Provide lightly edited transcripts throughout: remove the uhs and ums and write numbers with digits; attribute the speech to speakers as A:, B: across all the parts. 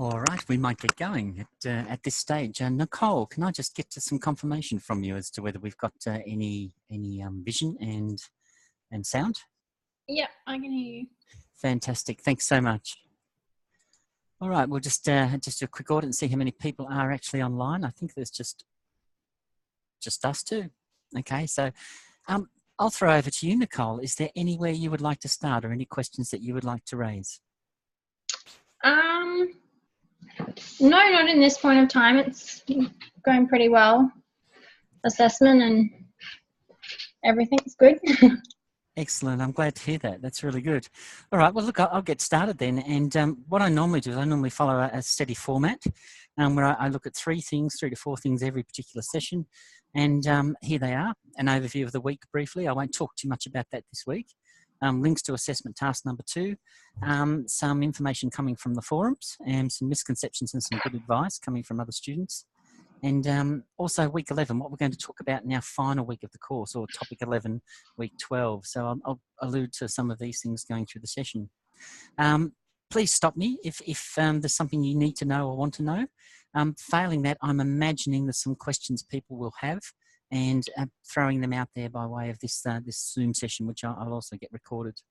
A: All right, we might get going at this stage. Nicole, can I just get to some confirmation from you as to whether we've got any vision and sound?
B: Yep, I can hear you.
A: Fantastic. Thanks so much. All right, we'll just do a quick audit and see how many people are actually online. I think there's just us two. Okay, so I'll throw over to you, Nicole. Is there anywhere you would like to start or any questions that you would like to raise?
B: No, not in this point of time. It's going pretty well. Assessment and everything's good.
A: Excellent. I'm glad to hear that. That's really good. All right. Well, look, I'll get started then. And what I normally do is I normally follow a steady format where I look at 3 to 4 things every particular session. And here they are, an overview of the week briefly. I won't talk too much about that this week. Links to assessment task number 2, some information coming from the forums and some misconceptions and some good advice coming from other students. And also week 11, what we're going to talk about in our final week of the course, or topic 11, week 12. So I'll allude to some of these things going through the session. Please stop me if there's something you need to know or want to know. Failing that, I'm imagining there's some questions people will have and throwing them out there by way of this Zoom session, which I'll also get recorded.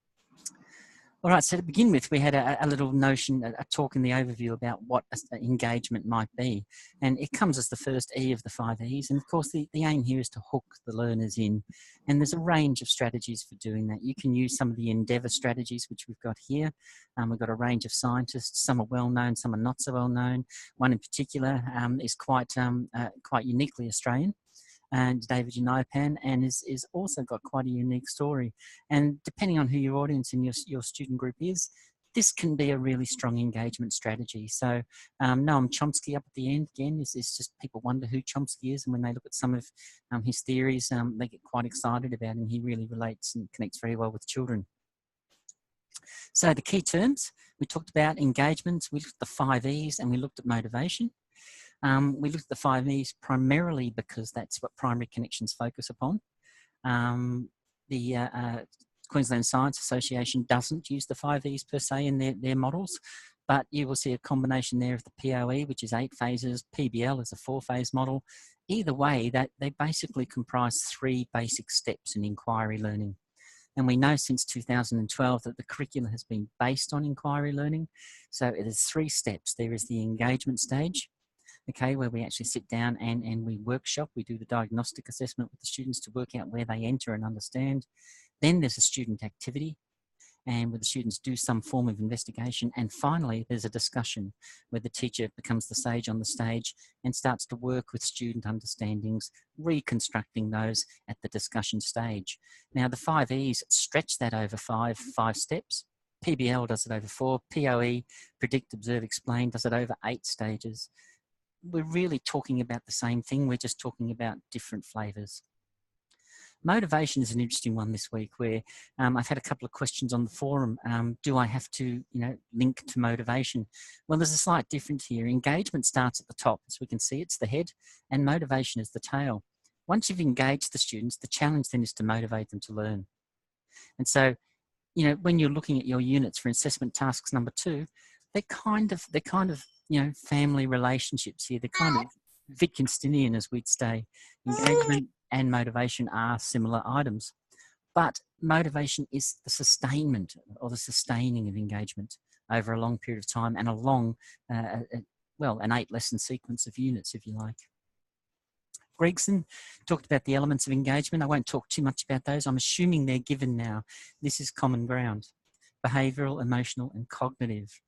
A: All right, so to begin with, we had a little notion, a talk in the overview about what engagement might be. And it comes as the first E of the 5 E's. And of course, the aim here is to hook the learners in. And there's a range of strategies for doing that. You can use some of the Endeavour strategies, which we've got here. We've got a range of scientists. Some are well-known, some are not so well-known. One in particular is quite uniquely Australian. And David Unaipon, and is also got quite a unique story. And depending on who your audience and your student group is, this can be a really strong engagement strategy. So Noam Chomsky up at the end, again, is just people wonder who Chomsky is, and when they look at some of his theories, they get quite excited about him. He really relates and connects very well with children. So the key terms, we talked about engagement, we looked at the 5 E's, and we looked at motivation. We looked at the 5 E's primarily because that's what primary connections focus upon. The Queensland Science Association doesn't use the 5 E's per se in their models, but you will see a combination there of the POE, which is 8 phases, PBL is a 4-phase model. Either way, that they basically comprise 3 basic steps in inquiry learning. And we know since 2012 that the curriculum has been based on inquiry learning. So it is 3 steps. There is the engagement stage, okay, where we actually sit down and we workshop. We do the diagnostic assessment with the students to work out where they enter and understand. Then there's a student activity, and where the students do some form of investigation. And finally, there's a discussion where the teacher becomes the sage on the stage and starts to work with student understandings, reconstructing those at the discussion stage. Now, the 5 E's stretch that over five steps. PBL does it over 4. POE, predict, observe, explain, does it over 8 stages. We're really talking about the same thing. We're just talking about different flavours. Motivation is an interesting one this week, where I've had a couple of questions on the forum. Do I have to, link to motivation? Well, there's a slight difference here. Engagement starts at the top, as we can see, it's the head, and motivation is the tail. Once you've engaged the students, the challenge then is to motivate them to learn. And so, when you're looking at your units for assessment tasks number 2, they're kind of family relationships here. They're kind of Wittgensteinian, as we'd say. Engagement and motivation are similar items, but motivation is the sustainment or the sustaining of engagement over a long period of time and a long, an 8-lesson sequence of units, if you like. Gregson talked about the elements of engagement. I won't talk too much about those. I'm assuming they're given now. This is common ground: behavioural, emotional, and cognitive.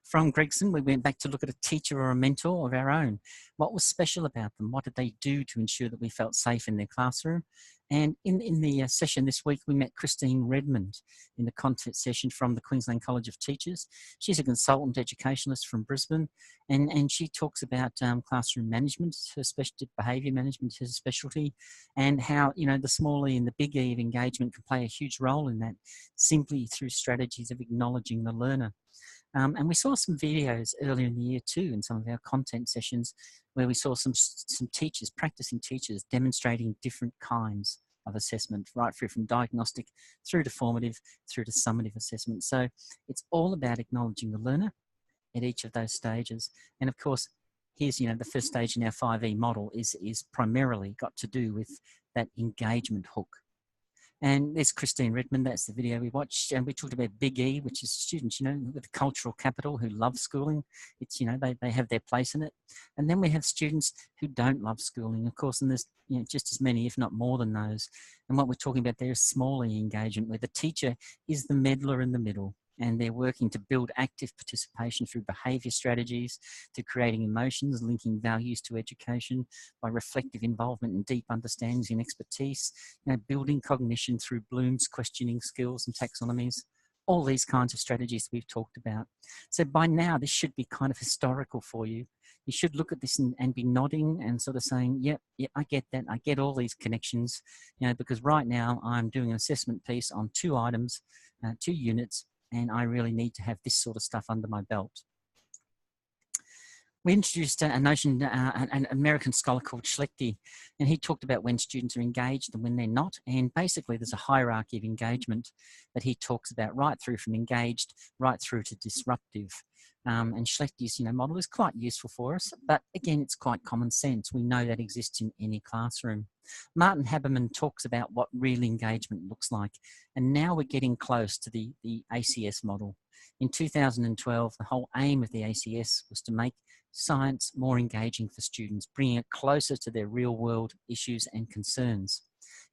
A: From Gregson, we went back to look at a teacher or a mentor of our own. What was special about them? What did they do to ensure that we felt safe in their classroom? And in the session this week, we met Christine Redmond in the content session from the Queensland College of Teachers. She's a consultant educationalist from Brisbane, and she talks about classroom management, her specialty, behaviour management, her specialty, and how, the small E and the big E of engagement can play a huge role in that, simply through strategies of acknowledging the learner. And we saw some videos earlier in the year too in some of our content sessions where we saw some teachers, practicing teachers, demonstrating different kinds of assessment, right through from diagnostic through to formative, through to summative assessment. So it's all about acknowledging the learner at each of those stages. And of course, here's, you know, the first stage in our 5E model is primarily got to do with that engagement hook. And there's Christine Redmond, that's the video we watched. And we talked about Big E, which is students, you know, with cultural capital who love schooling. It's, you know, they have their place in it. And then we have students who don't love schooling, of course, and there's, you know, just as many, if not more than those. And what we're talking about there is small E engagement, where the teacher is the meddler in the middle. And they're working to build active participation through behaviour strategies, to creating emotions, linking values to education, by reflective involvement and deep understandings and expertise, you know, building cognition through Bloom's questioning skills and taxonomies, all these kinds of strategies we've talked about. So by now, this should be kind of historical for you. You should look at this and be nodding and sort of saying, yep, I get that. I get all these connections, you know, because right now I'm doing an assessment piece on 2 items, 2 units, and I really need to have this sort of stuff under my belt. We introduced a notion, an American scholar called Schlechte, and he talked about when students are engaged and when they're not. And basically there's a hierarchy of engagement that he talks about, right through from engaged, right through to disruptive. And Schlechte's, you know, model is quite useful for us, but again, it's quite common sense. We know that exists in any classroom. Martin Haberman talks about what real engagement looks like. And now we're getting close to the ACS model. In 2012, the whole aim of the ACS was to make science more engaging for students, bringing it closer to their real world issues and concerns.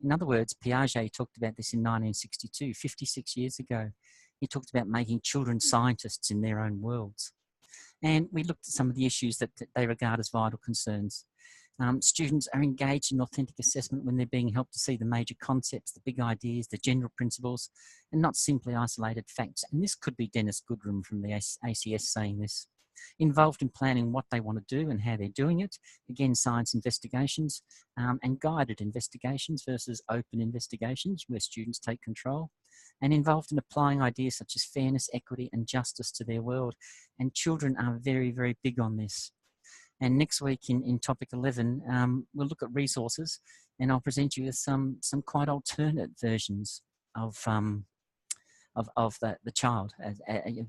A: In other words, Piaget talked about this in 1962, 56 years ago. He talked about making children scientists in their own worlds. And we looked at some of the issues that they regard as vital concerns. Students are engaged in authentic assessment when they're being helped to see the major concepts, the big ideas, the general principles, and not simply isolated facts. And this could be Dennis Goodrum from the ACS saying this. Involved in planning what they want to do and how they're doing it. Again, science investigations and guided investigations versus open investigations where students take control. And involved in applying ideas such as fairness, equity, and justice to their world. And children are very, very big on this. And next week in topic 11, we'll look at resources, and I'll present you with some quite alternate versions of the child,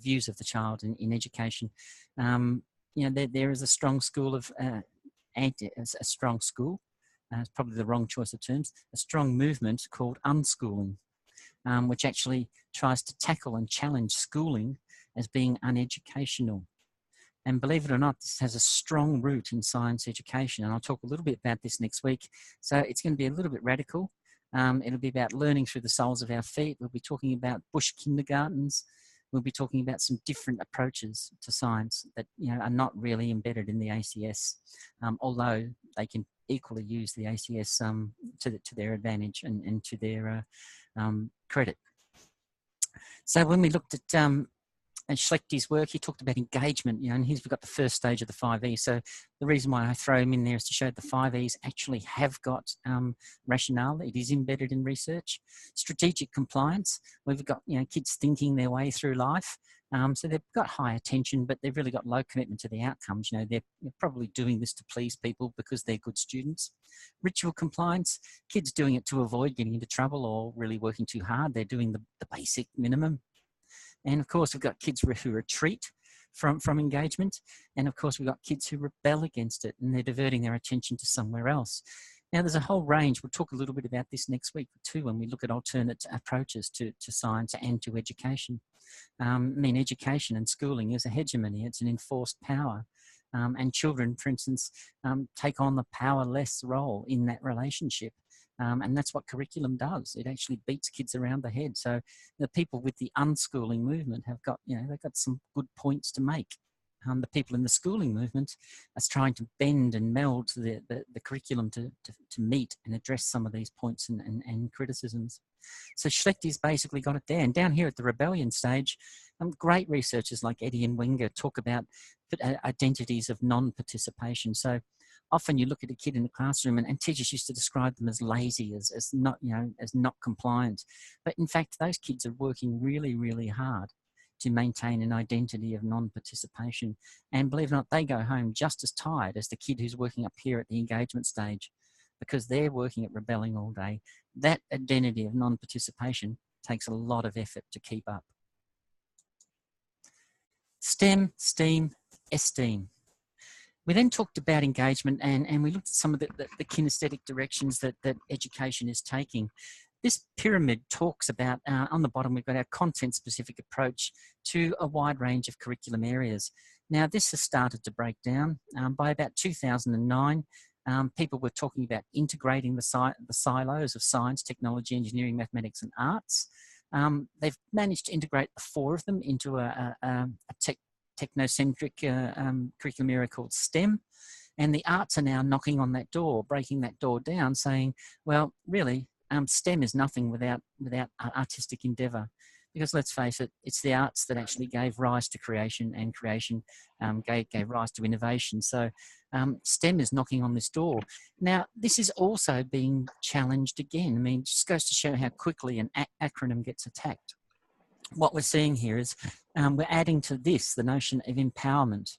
A: views of the child in education. You know, there is a strong school of it's probably the wrong choice of terms, a strong movement called unschooling, which actually tries to tackle and challenge schooling as being uneducational. And believe it or not, this has a strong root in science education. And I'll talk a little bit about this next week. So it's going to be a little bit radical. It'll be about learning through the soles of our feet. We'll be talking about bush kindergartens. We'll be talking about some different approaches to science that, you know, are not really embedded in the ACS, although they can equally use the ACS to their advantage and to their credit. So when we looked at Schlechte's work, he talked about engagement, you know, and here's we've got the first stage of the 5E. So the reason why I throw him in there is to show that the 5Es actually have got rationale. It is embedded in research. Strategic compliance, we've got, you know, kids thinking their way through life. So they've got high attention, but they've really got low commitment to the outcomes. You know, they're probably doing this to please people because they're good students. Ritual compliance, kids doing it to avoid getting into trouble or really working too hard. They're doing the basic minimum. And of course, we've got kids who retreat from engagement. And of course, we've got kids who rebel against it and they're diverting their attention to somewhere else. Now, there's a whole range. We'll talk a little bit about this next week too when we look at alternate approaches to science and to education. I mean, education and schooling is a hegemony. It's an enforced power. And children, for instance, take on the powerless role in that relationship. And that's what curriculum does. It actually beats kids around the head. So the people with the unschooling movement have got, you know, they've got some good points to make. The people in the schooling movement are trying to bend and meld the curriculum to meet and address some of these points and criticisms. So Schlechte's basically got it there. And down here at the rebellion stage, great researchers like Eddy and Wenger talk about identities of non-participation. So often you look at a kid in the classroom and teachers used to describe them as lazy, as not, you know, as not compliant. But in fact, those kids are working really, really hard to maintain an identity of non-participation. And believe it or not, they go home just as tired as the kid who's working up here at the engagement stage because they're working at rebelling all day. That identity of non-participation takes a lot of effort to keep up. STEM, STEAM, esteem. We then talked about engagement and we looked at some of the kinesthetic directions that education is taking. This pyramid talks about, on the bottom, we've got our content-specific approach to a wide range of curriculum areas. Now, this has started to break down. By about 2009, people were talking about integrating the silos of science, technology, engineering, mathematics, and arts. They've managed to integrate the 4 of them into a technocentric curriculum area called STEM. And the arts are now knocking on that door, breaking that door down, saying, well, really, STEM is nothing without artistic endeavour. Because let's face it, it's the arts that actually gave rise to creation, and creation gave rise to innovation. So STEM is knocking on this door. Now, this is also being challenged again. I mean, it just goes to show how quickly an acronym gets attacked. What we're seeing here is we're adding to this the notion of empowerment.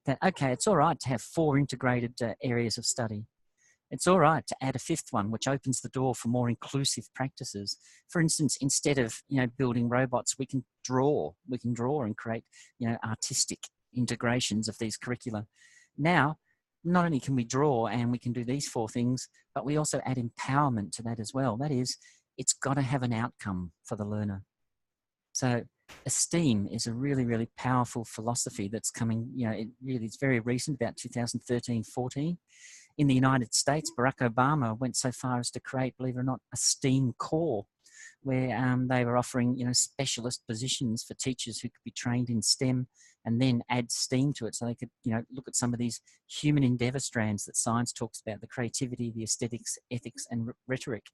A: That, okay, it's all right to have 4 integrated areas of study. It's all right to add a 5th one, which opens the door for more inclusive practices. For instance, instead of building robots, we can draw and create artistic integrations of these curricula. Now, not only can we draw and we can do these 4 things, but we also add empowerment to that as well. That is, it's got to have an outcome for the learner. So esteem is a really, really powerful philosophy that's coming, it's very recent, about 2013-14. In the United States, Barack Obama went so far as to create, believe it or not, a STEAM Corps, where they were offering, specialist positions for teachers who could be trained in STEM and then add STEAM to it. So they could, look at some of these human endeavour strands that science talks about, the creativity, the aesthetics, ethics, and rhetoric.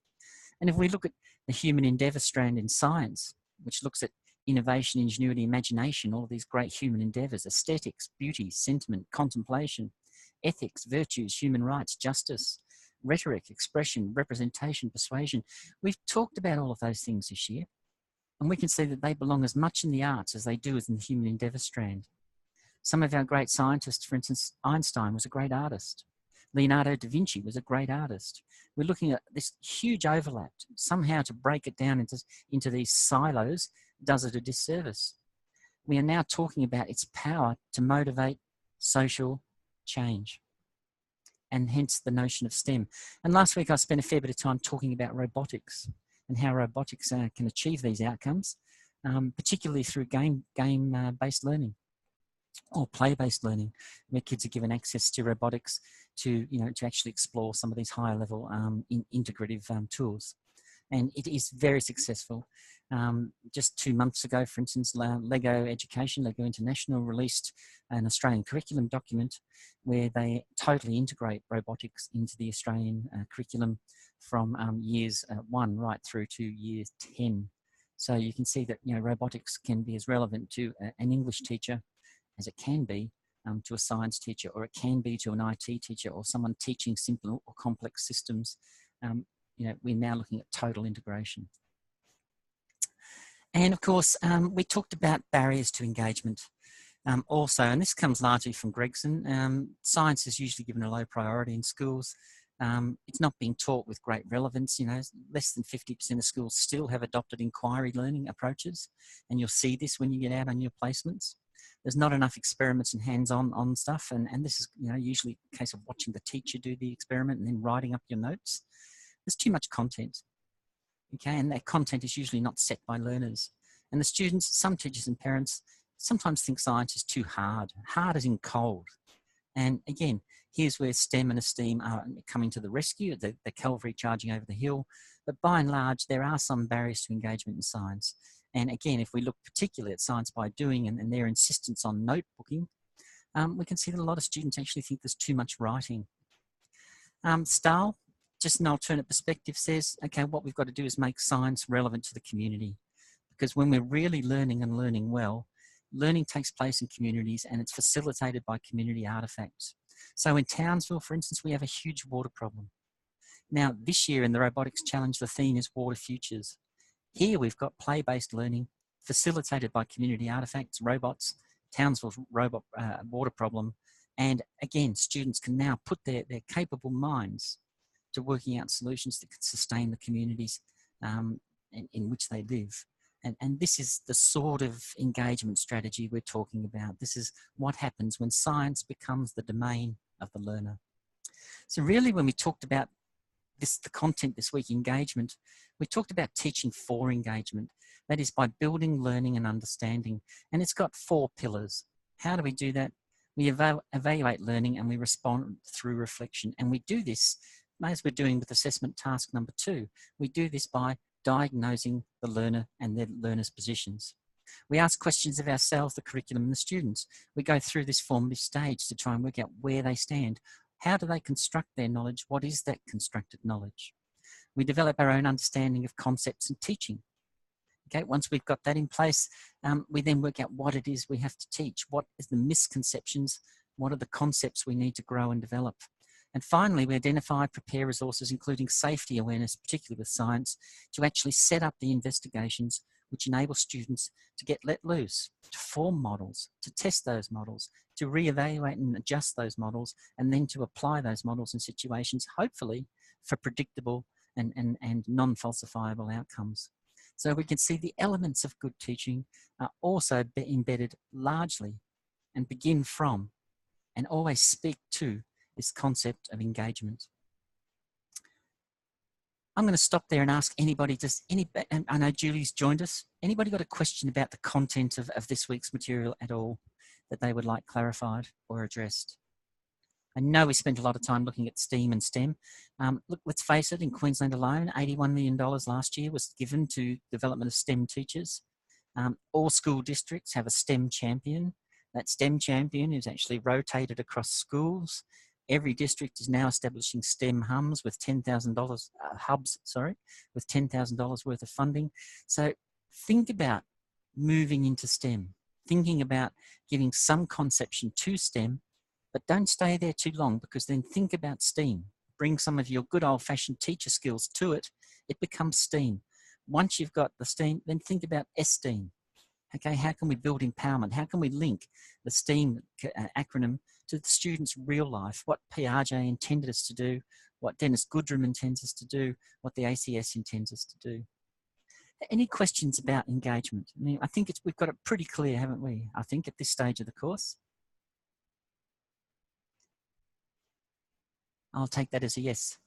A: And if we look at the human endeavour strand in science, which looks at innovation, ingenuity, imagination, all of these great human endeavours, aesthetics, beauty, sentiment, contemplation, ethics, virtues, human rights, justice, rhetoric, expression, representation, persuasion. We've talked about all of those things this year, and we can see that they belong as much in the arts as they do in the human endeavour strand. Some of our great scientists, for instance, Einstein was a great artist. Leonardo da Vinci was a great artist. We're looking at this huge overlap. Somehow to break it down into these silos does it a disservice. We are now talking about its power to motivate social change, and hence the notion of STEM. And last week I spent a fair bit of time talking about robotics and how robotics can achieve these outcomes, particularly through game-based learning or play-based learning, where kids are given access to robotics to actually explore some of these higher level integrative tools. And it is very successful. Just 2 months ago, for instance, LEGO Education, LEGO International released an Australian curriculum document where they totally integrate robotics into the Australian curriculum from years 1 right through to year 10. So you can see that robotics can be as relevant to an English teacher as it can be to a science teacher, or it can be to an IT teacher or someone teaching simple or complex systems. We're now looking at total integration. And of course, we talked about barriers to engagement also, and this comes largely from Gregson. Science is usually given a low priority in schools. It's not being taught with great relevance. Less than 50% of schools still have adopted inquiry learning approaches, and you'll see this when you get out on your placements. There's not enough experiments and hands-on stuff, and this is usually a case of watching the teacher do the experiment and then writing up your notes. There's too much content, okay, and that content is usually not set by learners. And the students, some teachers and parents, sometimes think science is too hard. Hard as in cold. And again, here's where STEM and esteem are coming to the rescue, the cavalry charging over the hill. But by and large, there are some barriers to engagement in science. And again, if we look particularly at Science by Doing and their insistence on notebooking, we can see that a lot of students actually think there's too much writing. Stahl, just an alternate perspective, says, okay, what we've got to do is make science relevant to the community. Because when we're really learning and learning well, learning takes place in communities and it's facilitated by community artefacts. So in Townsville, for instance, we have a huge water problem. Now, this year in the Robotics Challenge, the theme is Water Futures. Here we've got play-based learning facilitated by community artefacts, robots, Townsville's robot water problem. And again, students can now put their capable minds to working out solutions that can sustain the communities in which they live. And this is the sort of engagement strategy we're talking about. This is what happens when science becomes the domain of the learner. So really, when we talked about the content this week, engagement, we talked about teaching for engagement. That is by building, learning and understanding. And it's got 4 pillars. How do we do that? We evaluate learning and we respond through reflection. And we do this, as we're doing with assessment task number 2, we do this by diagnosing the learner and their learner's positions. We ask questions of ourselves, the curriculum and the students. We go through this formative stage to try and work out where they stand. How do they construct their knowledge? What is that constructed knowledge? We develop our own understanding of concepts and teaching. Okay, once we've got that in place, we then work out what it is we have to teach. What is the misconceptions? What are the concepts we need to grow and develop? And finally, we identify, prepare resources, including safety awareness, particularly with science, to actually set up the investigations which enable students to get let loose, to form models, to test those models, to reevaluate and adjust those models, and then to apply those models in situations, hopefully, for predictable and non-falsifiable outcomes. So we can see the elements of good teaching are also embedded largely and begin from and always speak to this concept of engagement. I'm going to stop there and ask anybody, and I know Julie's joined us, anybody got a question about the content of this week's material at all that they would like clarified or addressed? I know we spent a lot of time looking at STEAM and STEM. Look, let's face it, in Queensland alone, $81 million last year was given to development of STEM teachers. All school districts have a STEM champion. That STEM champion is actually rotated across schools. Every district is now establishing STEM hubs with $10,000 with $10,000 worth of funding. So think about moving into STEM, thinking about giving some conception to STEM, but don't stay there too long, because then think about STEAM. Bring some of your good old-fashioned teacher skills to it. It becomes STEAM. Once you've got the STEAM, then think about STEAM. Okay, how can we build empowerment? How can we link the STEAM acronym to the students' real life? What Piaget intended us to do, what Dennis Goodrum intends us to do, what the ACS intends us to do. Any questions about engagement? I mean, I think we've got it pretty clear, haven't we? I think at this stage of the course. I'll take that as a yes.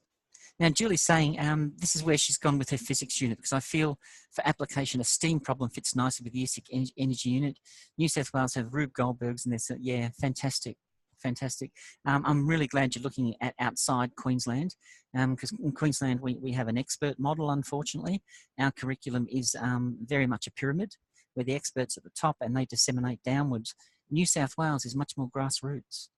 A: Now, Julie's saying this is where she's gone with her physics unit, because I feel for application, a STEAM problem fits nicely with the ESIC energy unit. New South Wales have Rube Goldberg's, and they said, yeah, fantastic, fantastic. I'm really glad you're looking at outside Queensland, because in Queensland we have an expert model, unfortunately. Our curriculum is very much a pyramid, where the experts at the top and they disseminate downwards. New South Wales is much more grassroots.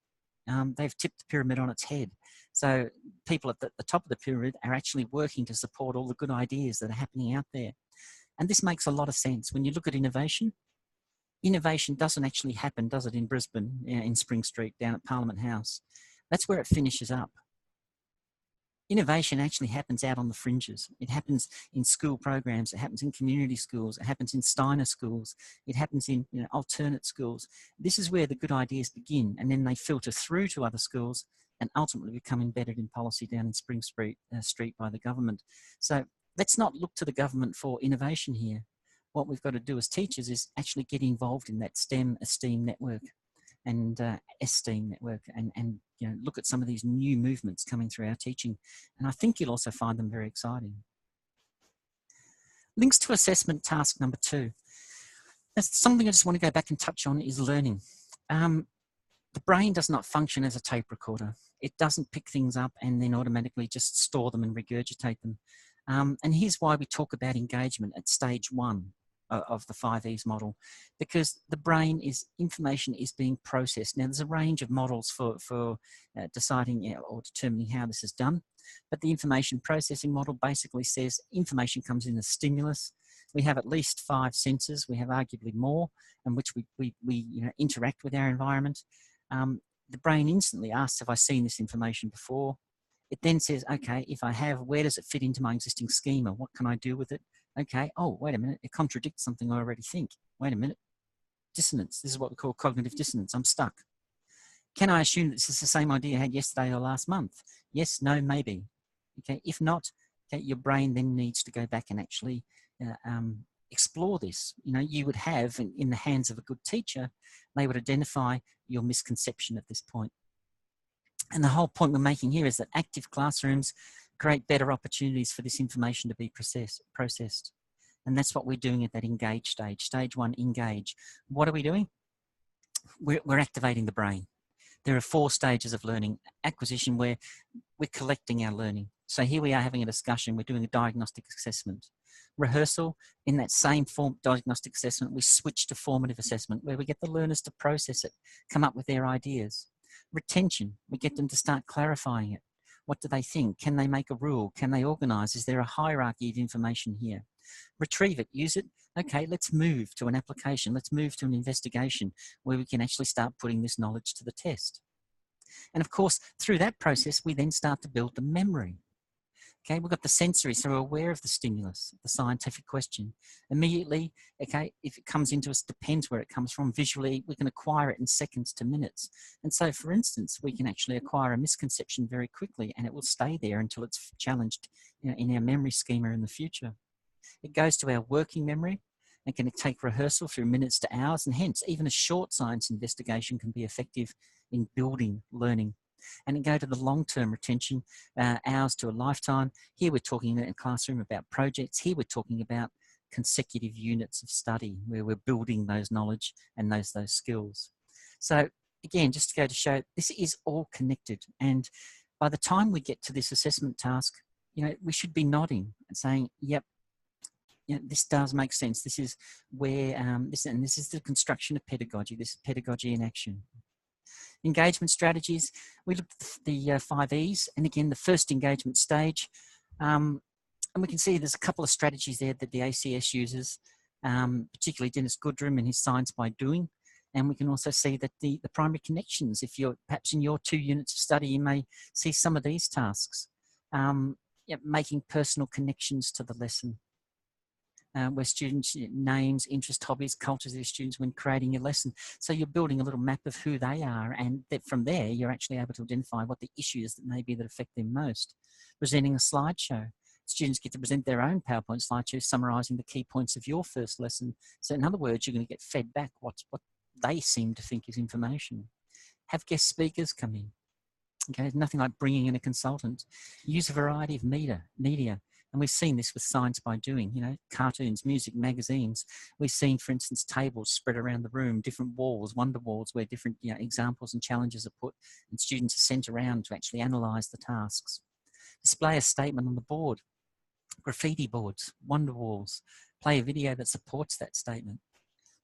A: They've tipped the pyramid on its head. So people at the top of the pyramid are actually working to support all the good ideas that are happening out there. And this makes a lot of sense. When you look at innovation, innovation doesn't actually happen, does it, in Brisbane, in Spring Street, down at Parliament House. That's where it finishes up. Innovation actually happens out on the fringes. It happens in school programs. It happens in community schools. It happens in Steiner schools. It happens in alternate schools. This is where the good ideas begin, and then they filter through to other schools and ultimately become embedded in policy down in Spring Street by the government. So let's not look to the government for innovation here. What we've got to do as teachers is actually get involved in that STEM, STEAM network and STEAM network, and look at some of these new movements coming through our teaching. And I think you'll also find them very exciting. Links to assessment task number 2. That's something I just want to go back and touch on, is learning. The brain does not function as a tape recorder. It doesn't pick things up and then automatically just store them and regurgitate them. And here's why we talk about engagement at stage 1 of the 5Es model, because the brain information is being processed. Now, there's a range of models for deciding or determining how this is done, but the information processing model basically says information comes in as stimulus. We have at least 5 senses. We have arguably more, in which we interact with our environment. The brain instantly asks, have I seen this information before? It then says, okay, if I have, where does it fit into my existing schema? What can I do with it? Okay, oh, wait a minute, it contradicts something I already think. Wait a minute, dissonance. This is what we call cognitive dissonance. I'm stuck. Can I assume that this is the same idea I had yesterday or last month? Yes, no, maybe. Okay, if not, okay, your brain then needs to go back and actually explore this. You know, you would have in the hands of a good teacher, they would identify your misconception at this point. And the whole point we're making here is that active classrooms create better opportunities for this information to be processed. And that's what we're doing at that engage stage. Stage 1, engage. What are we doing? We're activating the brain. There are 4 stages of learning. Acquisition, where we're collecting our learning. So here we are having a discussion. We're doing a diagnostic assessment. Rehearsal, in that same form, diagnostic assessment, we switch to formative assessment, where we get the learners to process it, come up with their ideas. Retention, we get them to start clarifying it. What do they think? Can they make a rule? Can they organise? Is there a hierarchy of information here? Retrieve it, use it. Okay, let's move to an application. Let's move to an investigation where we can actually start putting this knowledge to the test. And of course, through that process, we then start to build the memory. Okay, we've got the sensory, so we're aware of the stimulus, the scientific question. Immediately, okay, if it comes into us, depends where it comes from. Visually, we can acquire it in seconds to minutes. And so, for instance, we can actually acquire a misconception very quickly, and it will stay there until it's challenged, you know, in our memory schema in the future. It goes to our working memory and can take rehearsal through minutes to hours, and hence, even a short science investigation can be effective in building learning. And then go to the long-term retention, hours to a lifetime. Here we're talking in a classroom about projects. Here we're talking about consecutive units of study where we're building those knowledge and those skills. So again, just to go to show, this is all connected. And by the time we get to this assessment task, you know, we should be nodding and saying, yep, you know, this does make sense. This is where, this is the construction of pedagogy. This is pedagogy in action. Engagement strategies, we looked at the 5 E's, and again, the first engagement stage. And we can see there's a couple of strategies there that the ACS uses, particularly Dennis Goodrum and his Science by Doing. And we can also see that the primary connections, if you're perhaps in your 2 units of study, you may see some of these tasks. Making personal connections to the lesson. Where students, names, interests, hobbies, cultures of your students when creating your lesson. So you're building a little map of who they are, and that from there, you're actually able to identify what the issues that may be that affect them most. Presenting a slideshow. Students get to present their own PowerPoint slideshow summarising the key points of your first lesson. So in other words, you're going to get fed back what they seem to think is information. Have guest speakers come in. Okay, there's nothing like bringing in a consultant. Use a variety of media. And we've seen this with Science by Doing, you know, cartoons, music, magazines. We've seen, for instance, tables spread around the room, different walls, wonder walls, where different examples and challenges are put, and students are sent around to actually analyse the tasks. Display a statement on the board, graffiti boards, wonder walls. Play a video that supports that statement.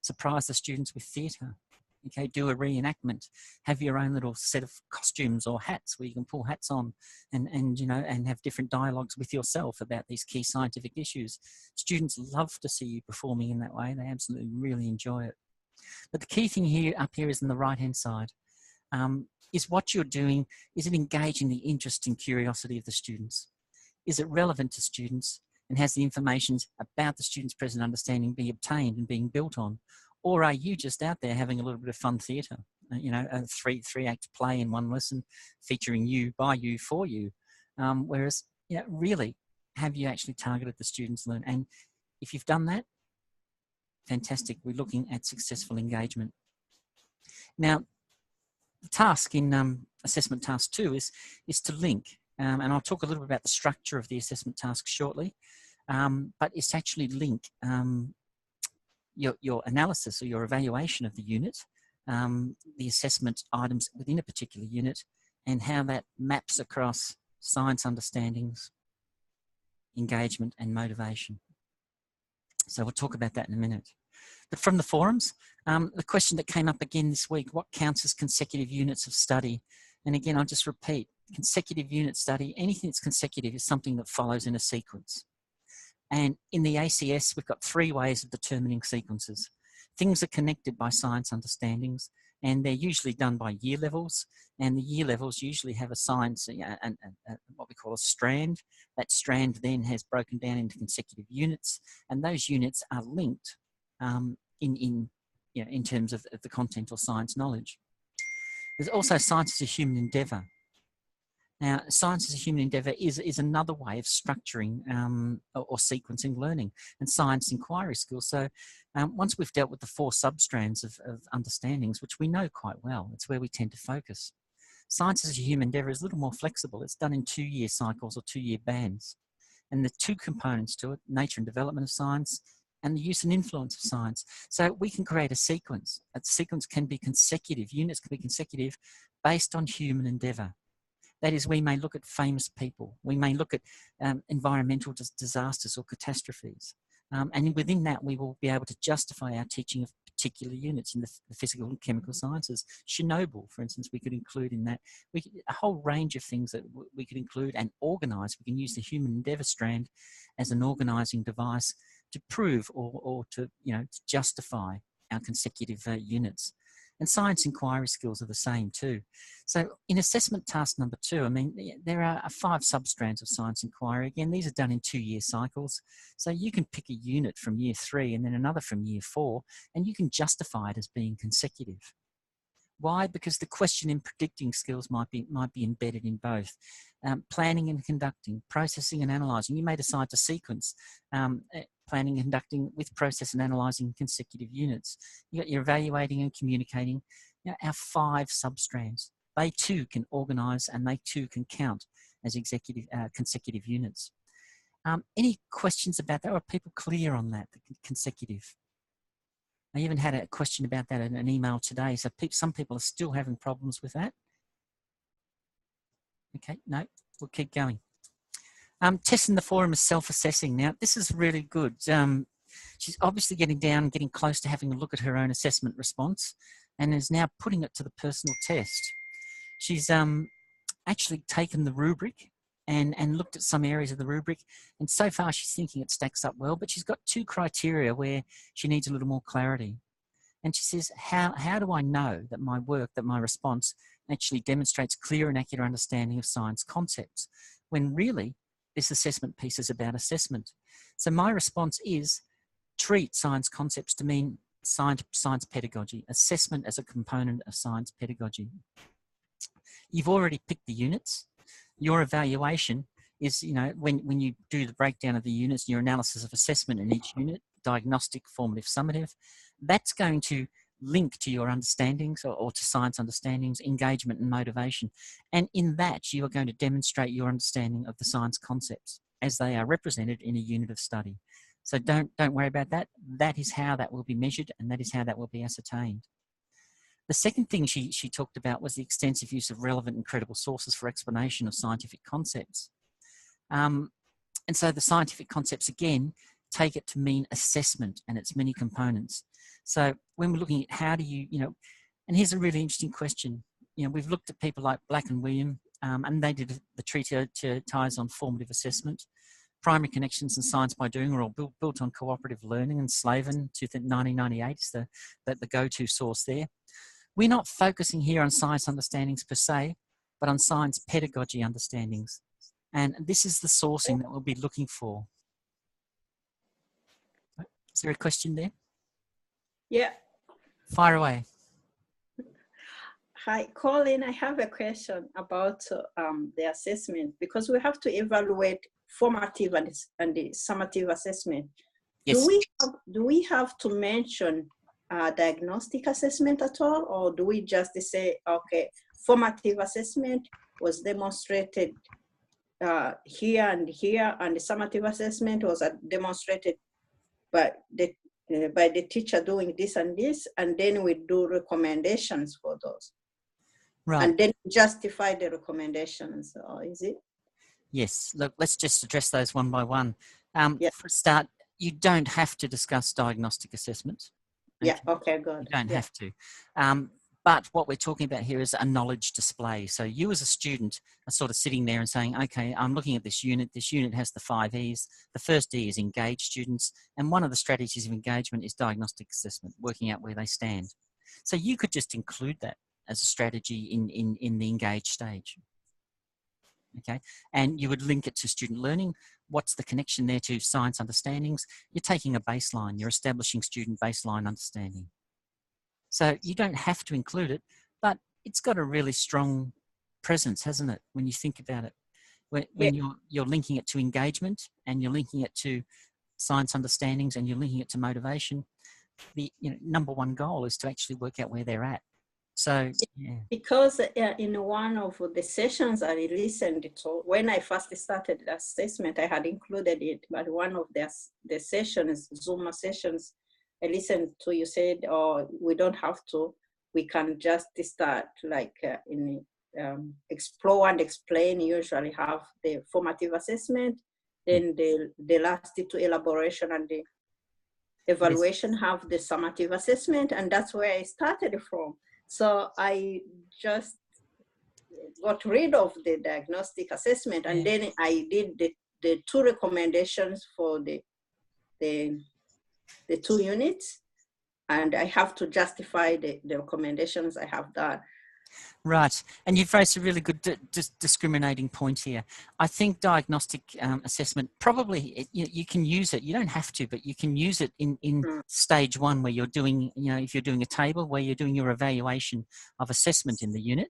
A: Surprise the students with theatre. Okay, do a reenactment. Have your own little set of costumes or hats where you can pull hats on and have different dialogues with yourself about these key scientific issues. Students love to see you performing in that way. They absolutely really enjoy it. But the key thing here up here is on the right-hand side. Is what you're doing, is it engaging the interest and curiosity of the students? Is it relevant to students? And has the information about the students' present understanding be obtained and being built on? Or are you just out there having a little bit of fun theatre? A three-act play in one lesson featuring you, by you, for you. Whereas, really, have you actually targeted the students' learn? And if you've done that, fantastic. We're looking at successful engagement. Now, the task in assessment task 2 is to link. And I'll talk a little bit about the structure of the assessment task shortly. But it's actually link your analysis or your evaluation of the unit, the assessment items within a particular unit, and how that maps across science understandings, engagement, and motivation. So we'll talk about that in a minute. But from the forums, the question that came up again this week, what counts as consecutive units of study? And again, I'll just repeat, consecutive unit study, anything that's consecutive is something that follows in a sequence. And in the ACS, we've got 3 ways of determining sequences. Things are connected by science understandings, and they're usually done by year levels. And the year levels usually have a science, what we call a strand. That strand then has broken down into consecutive units, and those units are linked in terms of the content or science knowledge. There's also science as a human endeavour. Now, science as a human endeavour is another way of structuring or sequencing learning, and science inquiry skills. So once we've dealt with the 4 substrands of understandings, which we know quite well, it's where we tend to focus. Science as a human endeavour is a little more flexible. It's done in 2-year cycles or 2-year bands. And the 2 components to it, nature and development of science, and the use and influence of science. So we can create a sequence. A sequence can be consecutive, units can be consecutive based on human endeavour. That is, we may look at famous people. We may look at environmental disasters or catastrophes. And within that, we will be able to justify our teaching of particular units in the physical and chemical sciences. Chernobyl, for instance, we could include in that. A whole range of things that we could include and organise. We can use the human endeavour strand as an organising device to prove or to, to justify our consecutive units. And science inquiry skills are the same too. So in assessment task number 2, I mean, there are 5 substrands of science inquiry. Again, these are done in 2-year cycles. So you can pick a unit from year 3 and then another from year 4, and you can justify it as being consecutive. Why? Because the question and predicting skills might be embedded in both. Planning and conducting, processing and analysing. You may decide to sequence planning and conducting with process and analysing consecutive units. You got your evaluating and communicating. Our 5 substrands. They too can organise and they too can count as consecutive units. Any questions about that? Or are people clear on that, the consecutive? I even had a question about that in an email today. So some people are still having problems with that. Okay, no, we'll keep going. Testing the forum is self-assessing. Now, this is really good. She's obviously getting close to having a look at her own assessment response and is now putting it to the personal test. She's actually taken the rubric and looked at some areas of the rubric, and so far she's thinking it stacks up well, but she's got 2 criteria where she needs a little more clarity. And she says, how do I know that my work, that my response actually demonstrates clear and accurate understanding of science concepts, when really this assessment piece is about assessment? So my response is treat science concepts to mean science pedagogy, assessment as a component of science pedagogy. You've already picked the units. Your evaluation is, when you do the breakdown of the units, your analysis of assessment in each unit, diagnostic, formative, summative, that's going to link to your understandings or to science understandings, engagement and motivation. And in that, you are going to demonstrate your understanding of the science concepts as they are represented in a unit of study. So don't worry about that. That is how that will be measured and that is how that will be ascertained. The second thing she talked about was the extensive use of relevant and credible sources for explanation of scientific concepts. And so the scientific concepts, again, take it to mean assessment and its many components. So when we're looking at how do you, and here's a really interesting question. We've looked at people like Black and William, and they did the treatise on formative assessment. Primary Connections and Science by Doing are all built on cooperative learning, and Slavin, 1998, is the go-to source there. We're not focusing here on science understandings per se, but on science pedagogy understandings. And this is the sourcing that we'll be looking for. Is there a question there?
C: Yeah.
A: Fire away.
C: Hi, Colin, I have a question about the assessment, because we have to evaluate formative and the summative assessment.
A: Yes.
C: Do we have to mention diagnostic assessment at all, or do we just say, okay, formative assessment was demonstrated here and here, and the summative assessment was demonstrated by the teacher doing this and this, and then we do recommendations for those.
A: Right.
C: And then justify the recommendations, or is it?
A: Yes. Look, let's just address those one by one.
C: Yeah.
A: For a start, you don't have to discuss diagnostic assessment.
C: Yeah, okay, good.
A: You don't have to. But what we're talking about here is a knowledge display. So you as a student are sort of sitting there and saying, okay, I'm looking at this unit. This unit has the 5 E's. The first E is engage students. And one of the strategies of engagement is diagnostic assessment, working out where they stand. So you could just include that as a strategy in the engage stage. Okay, and you would link it to student learning. What's the connection there to science understandings? You're taking a baseline. You're establishing student baseline understanding. So you don't have to include it, but it's got a really strong presence, hasn't it? When you think about it, when you're linking it to engagement and you're linking it to science understandings and you're linking it to motivation, the number one goal is to actually work out where they're at. So, yeah.
C: Because in one of the sessions I listened to, when I first started the assessment, I had included it, but one of the sessions, Zoom sessions, I listened to, you said, oh, we don't have to, we can just start like explore and explain, usually have the formative assessment, then the last two, elaboration and the evaluation, have the summative assessment, and that's where I started from. So I just got rid of the diagnostic assessment, and then I did the two recommendations for the 2 units, and I have to justify the recommendations I have done.
A: Right, and you've raised a really good discriminating point here. I think diagnostic assessment, probably you can use it. You don't have to, but you can use it in stage 1 where you're doing, if you're doing a table where you're doing your evaluation of assessment in the unit,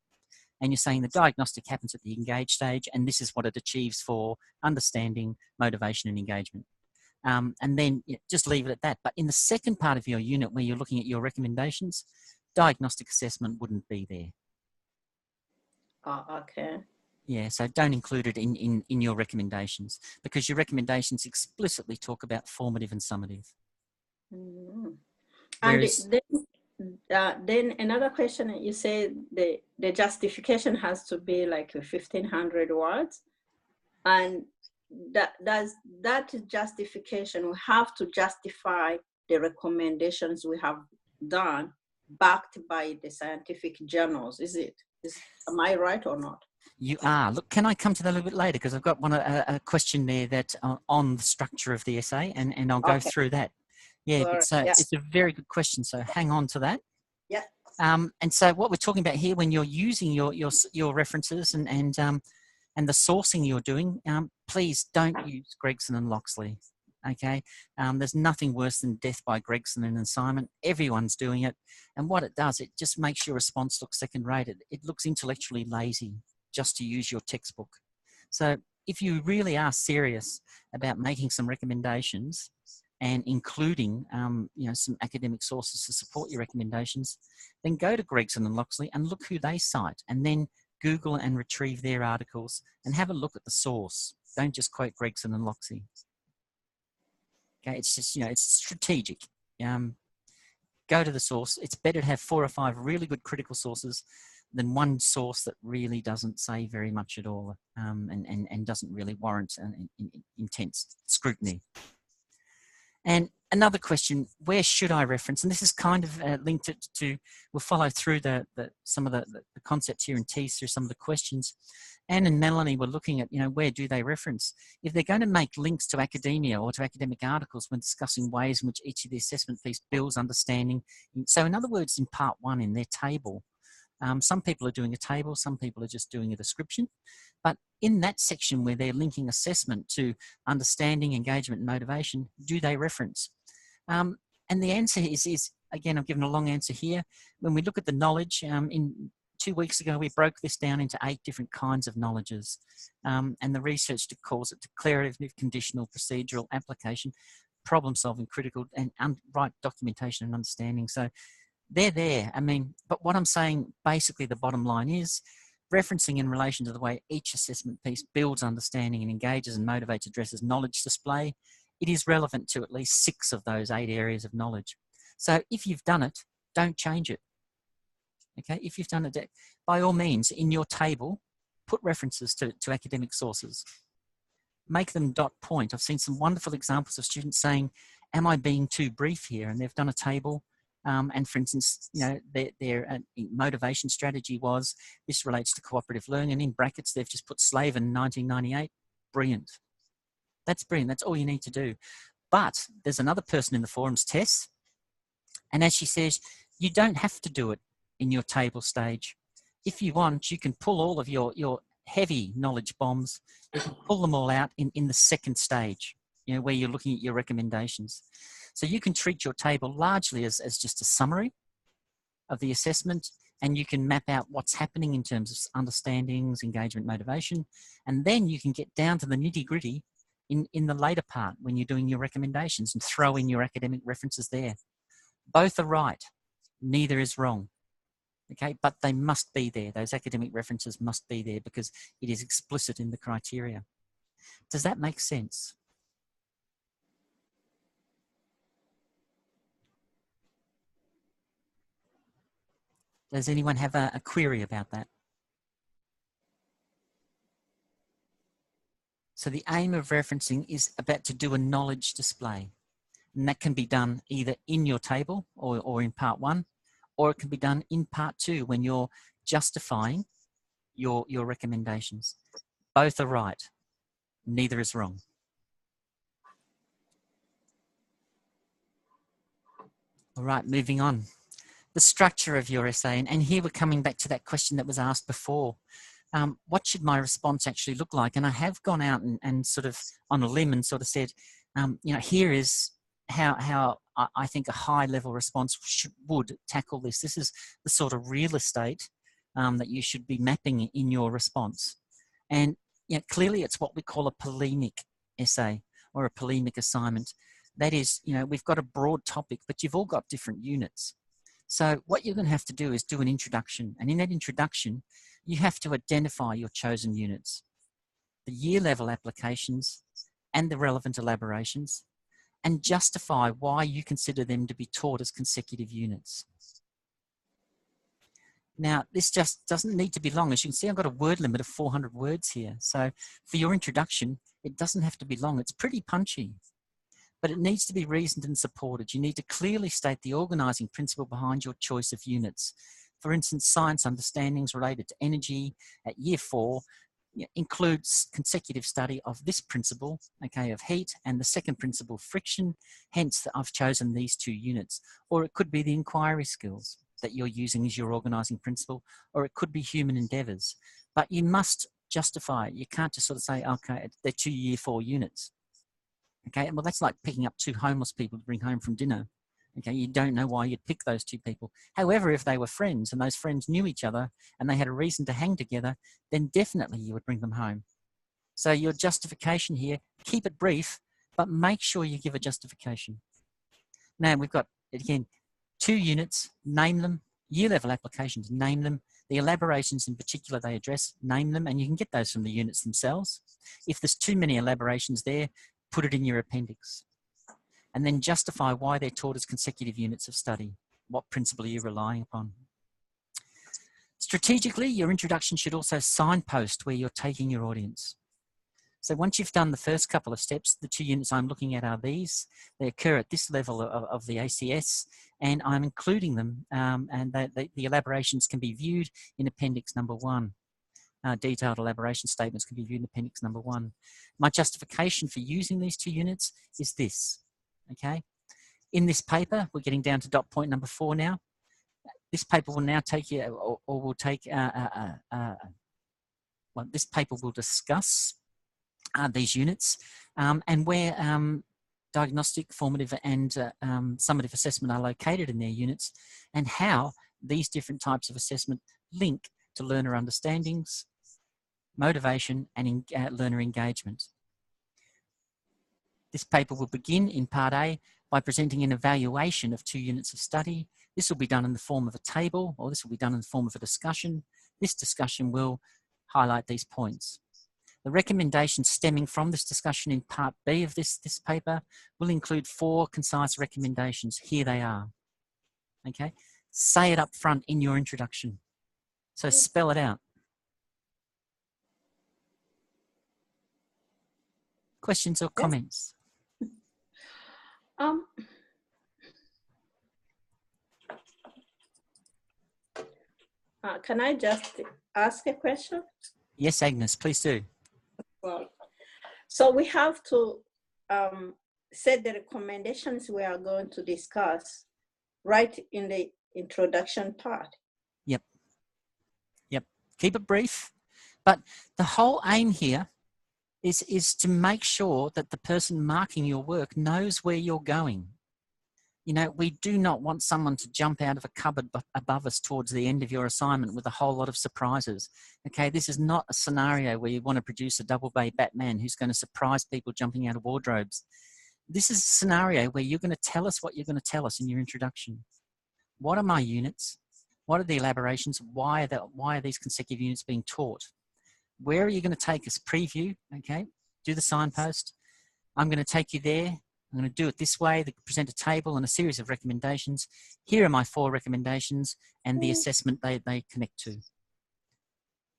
A: and you're saying the diagnostic happens at the engage stage, and this is what it achieves for understanding, motivation, and engagement. And then just leave it at that. But in the second part of your unit where you're looking at your recommendations, diagnostic assessment wouldn't be there.
C: Oh, okay.
A: Yeah, so don't include it in your recommendations, because your recommendations explicitly talk about formative and summative.
C: Mm-hmm.
A: Whereas,
C: and then another question, you say the justification has to be like 1,500 words, and that justification, we have to justify the recommendations we have done backed by the scientific journals, is it? Am I right or not?
A: You are. Look, can I come to that a little bit later? Because I've got a question there that on the structure of the essay, and I'll go through that. Yeah, but so it's a very good question. So hang on to that.
C: Yeah.
A: And so what we're talking about here, when you're using your references and the sourcing you're doing, please don't use Gregson and Loxley. Okay, there's nothing worse than death by Gregson and assignment. Everyone's doing it, and what it does, it just makes your response look second-rate. It looks intellectually lazy just to use your textbook. So if you really are serious about making some recommendations and including some academic sources to support your recommendations, then go to Gregson and Loxley and look who they cite, and then Google and retrieve their articles and have a look at the source. Don't just quote Gregson and Loxley. Okay, it's just, it's strategic. Go to the source. It's better to have 4 or 5 really good critical sources than one source that really doesn't say very much at all, and doesn't really warrant intense scrutiny. And another question, where should I reference? And this is kind of linked to, we'll follow through some of the concepts here and tease through some of the questions. Anne and Melanie were looking at, where do they reference? If they're going to make links to academia or to academic articles when discussing ways in which each of the assessment piece builds understanding. So in other words, in part 1 in their table, some people are doing a table, some people are just doing a description. But in that section where they're linking assessment to understanding, engagement, and motivation, do they reference? And the answer is, again, I've given a long answer here. When we look at the knowledge, in 2 weeks ago, we broke this down into 8 different kinds of knowledges. And the research calls it declarative, conditional, procedural, application, problem solving, critical, and right documentation and understanding. So they're there. But what I'm saying, basically the bottom line is, referencing in relation to the way each assessment piece builds understanding and engages and motivates, addresses knowledge display, it is relevant to at least 6 of those 8 areas of knowledge. So if you've done it, don't change it. Okay, if you've done it, by all means, in your table, put references to academic sources. Make them dot point. I've seen some wonderful examples of students saying, am I being too brief here? And they've done a table. And for instance, their motivation strategy was, this relates to cooperative learning, and in brackets, they've just put Slavin 1998. Brilliant. That's brilliant. That's all you need to do. But there's another person in the forums, Tess, and as she says, you don't have to do it in your table stage. If you want, you can pull all of your heavy knowledge bombs, you can pull them all out in the second stage, where you're looking at your recommendations. So you can treat your table largely as just a summary of the assessment, and you can map out what's happening in terms of understandings, engagement, motivation, and then you can get down to the nitty-gritty in the later part when you're doing your recommendations and throw in your academic references there. Both are right, neither is wrong. Okay, but they must be there. Those academic references must be there because it is explicit in the criteria. Does that make sense? Does anyone have a query about that? So the aim of referencing is about to do a knowledge display. And that can be done either in your table or in part 1, or it can be done in part 2 when you're justifying your recommendations. Both are right. Neither is wrong. All right, moving on. The structure of your essay, and here we're coming back to that question that was asked before. What should my response actually look like? And I have gone out and sort of on a limb and sort of said, you know, here is how I think a high-level response would tackle this. This is the sort of real estate that you should be mapping in your response. And you know, clearly it's what we call a polemic essay or a polemic assignment. That is, you know, we've got a broad topic, but you've all got different units. So what you're going to have to do is do an introduction. And in that introduction, you have to identify your chosen units, the year level applications and the relevant elaborations, and justify why you consider them to be taught as consecutive units. Now, this just doesn't need to be long. As you can see, I've got a word limit of 400 words here. So for your introduction, it doesn't have to be long. It's pretty punchy, but it needs to be reasoned and supported. You need to clearly state the organising principle behind your choice of units. For instance, science understandings related to energy at year 4 includes consecutive study of this principle, okay, of heat, and the second principle, friction. Hence, I've chosen these 2 units. Or it could be the inquiry skills that you're using as your organising principle, or it could be human endeavours. But you must justify it. You can't just sort of say, okay, they're 2 year 4 units. Okay, well, that's like picking up 2 homeless people to bring home from dinner. Okay, you don't know why you'd pick those 2 people. However, if they were friends and those friends knew each other and they had a reason to hang together, then definitely you would bring them home. So your justification here, keep it brief, but make sure you give a justification. Now we've got, again, 2 units, name them, year level applications, name them, the elaborations in particular they address, name them, and you can get those from the units themselves. If there's too many elaborations there, put it in your appendix. And then justify why they're taught as consecutive units of study. What principle are you relying upon? Strategically, your introduction should also signpost where you're taking your audience. So once you've done the first couple of steps, the 2 units I'm looking at are these. They occur at this level of the ACS, and I'm including them, and the elaborations can be viewed in appendix number 1. Detailed elaboration statements can be viewed in appendix number 1. My justification for using these 2 units is this, okay? In this paper, we're getting down to dot point number 4 now. This paper will now take you, or will take, well, this paper will discuss these units and where diagnostic, formative and summative assessment are located in their units, and how these different types of assessment link to learner understandings, motivation and learner engagement. This paper will begin in part A by presenting an evaluation of 2 units of study. This will be done in the form of a table, or this will be done in the form of a discussion. This discussion will highlight these points. The recommendations stemming from this discussion in part B of this paper will include 4 concise recommendations. Here they are, okay? Say it up front in your introduction. So spell it out. Questions or comments?
C: Can I just ask a question?
A: Yes, Agnes, please do.
C: Well, so we have to set the recommendations we are going to discuss right in the introduction part.
A: Yep. Yep. Keep it brief. But the whole aim here is to make sure that the person marking your work knows where you're going. You know, we do not want someone to jump out of a cupboard above us towards the end of your assignment with a whole lot of surprises. Okay, this is not a scenario where you want to produce a double bay Batman who's going to surprise people jumping out of wardrobes. This is a scenario where you're going to tell us what you're going to tell us in your introduction. What are my units? What are the elaborations? Why are these consecutive units being taught? Where are you going to take us? Preview, okay? Do the signpost. I'm going to take you there. I'm going to do it this way, present a table and a series of recommendations. Here are my 4 recommendations and the assessment they connect to.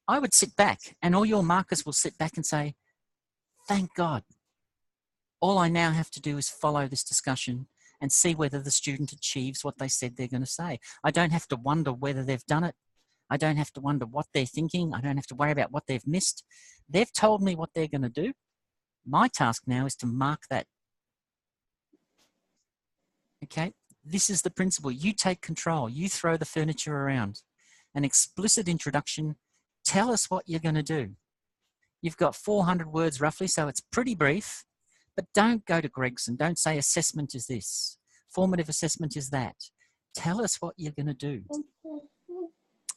A: I would sit back and all your markers will sit back and say, thank God. All I now have to do is follow this discussion and see whether the student achieves what they said they're going to say. I don't have to wonder whether they've done it. I don't have to wonder what they're thinking. I don't have to worry about what they've missed. They've told me what they're going to do. My task now is to mark that. Okay, this is the principle. You take control. You throw the furniture around. An explicit introduction. Tell us what you're going to do. You've got 400 words roughly, so it's pretty brief. But don't go to Gregson. Don't say assessment is this. Formative assessment is that. Tell us what you're going to do.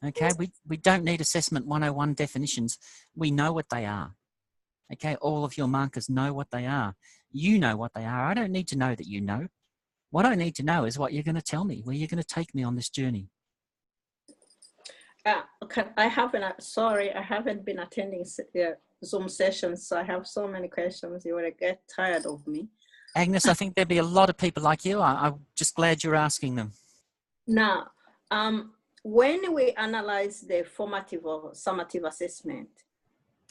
A: Okay, we don't need assessment 101 definitions. We know what they are. Okay, all of your markers know what they are. You know what they are. I don't need to know that you know. What I need to know is what you're going to tell me, where you're going to take me on this journey.
C: I haven't been attending Zoom sessions, so I have so many questions. You will get tired of me.
A: Agnes, I think there'd be a lot of people like you. I'm just glad you're asking them.
C: Now, when we analyze the formative or summative assessment,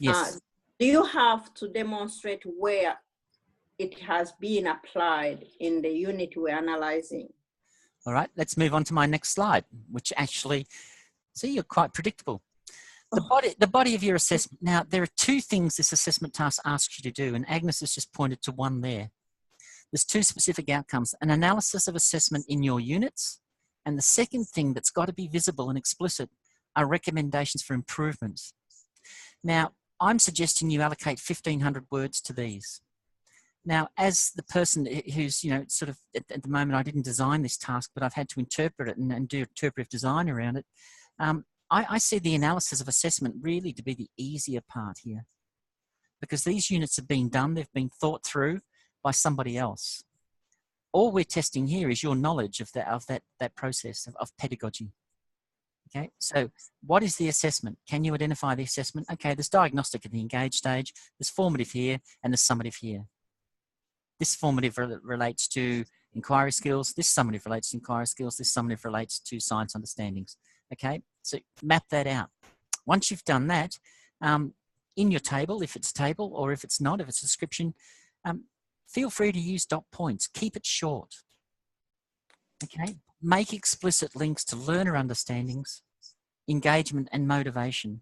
A: yes.
C: Do you have to demonstrate where it has been applied in the unit we're analyzing?
A: All right, let's move on to my next slide, which actually, see, you're quite predictable. The body of your assessment. Now, there are 2 things this assessment task asks you to do, and Agnes has just pointed to one there. There's 2 specific outcomes, an analysis of assessment in your units, and the second thing that's got to be visible and explicit are recommendations for improvements. Now, I'm suggesting you allocate 1,500 words to these. Now, as the person who's, you know, sort of at the moment, I didn't design this task, but I've had to interpret it and do interpretive design around it. I see the analysis of assessment really to be the easier part here, because these units have been done, they've been thought through by somebody else. All we're testing here is your knowledge of that process of pedagogy. Okay, so what is the assessment? Can you identify the assessment? Okay, there's diagnostic at the engage stage, there's formative here, and there's summative here. This formative relates to inquiry skills, this summative relates to inquiry skills, this summative relates to science understandings. Okay, so map that out. Once you've done that, in your table, if it's a table, or if it's not, if it's a description, feel free to use dot points. Keep it short. Okay, make explicit links to learner understandings, engagement, and motivation.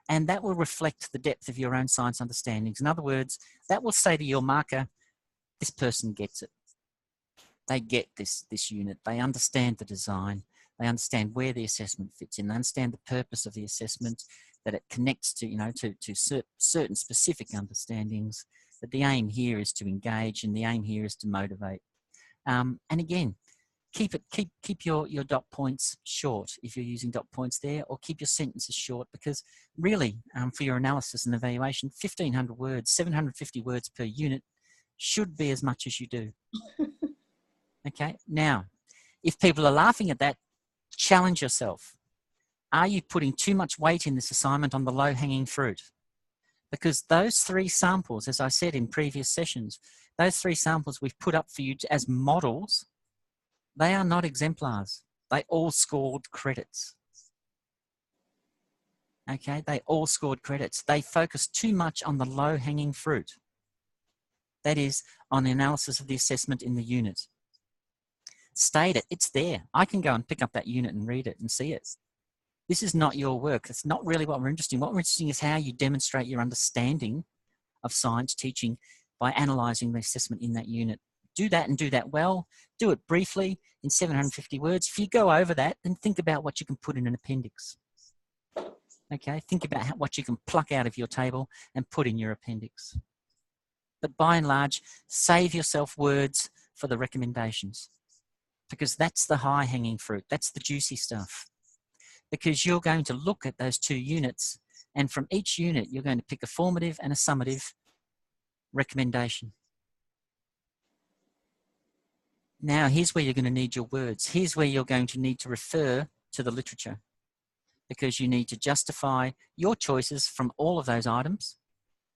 A: And that will reflect the depth of your own science understandings. In other words, that will say to your marker, this person gets it. They get this unit. They understand the design. They understand where the assessment fits in. They understand the purpose of the assessment, that it connects to, you know, to certain specific understandings, that the aim here is to engage and the aim here is to motivate. And again, keep your dot points short if you're using dot points there, or keep your sentences short, because really for your analysis and evaluation, 1,500 words, 750 words per unit should be as much as you do. Okay, now, if people are laughing at that, challenge yourself. Are you putting too much weight in this assignment on the low-hanging fruit? Because those 3 samples, as I said in previous sessions, those 3 samples we've put up for you as models, they are not exemplars. They all scored credits. Okay, they all scored credits. They focused too much on the low-hanging fruit. That is, on the analysis of the assessment in the unit. State it, it's there. I can go and pick up that unit and read it and see it. This is not your work. It's not really what we're interested in. What we're interested in is how you demonstrate your understanding of science teaching by analysing the assessment in that unit. Do that and do that well. Do it briefly in 750 words. If you go over that, then think about what you can put in an appendix. Okay, think about what you can pluck out of your table and put in your appendix. But by and large, save yourself words for the recommendations. because that's the high hanging fruit. That's the juicy stuff. Because you're going to look at those 2 units, and from each unit, you're going to pick a formative and a summative recommendation. Now, here's where you're going to need your words. Here's where you're going to need to refer to the literature, because you need to justify your choices from all of those items.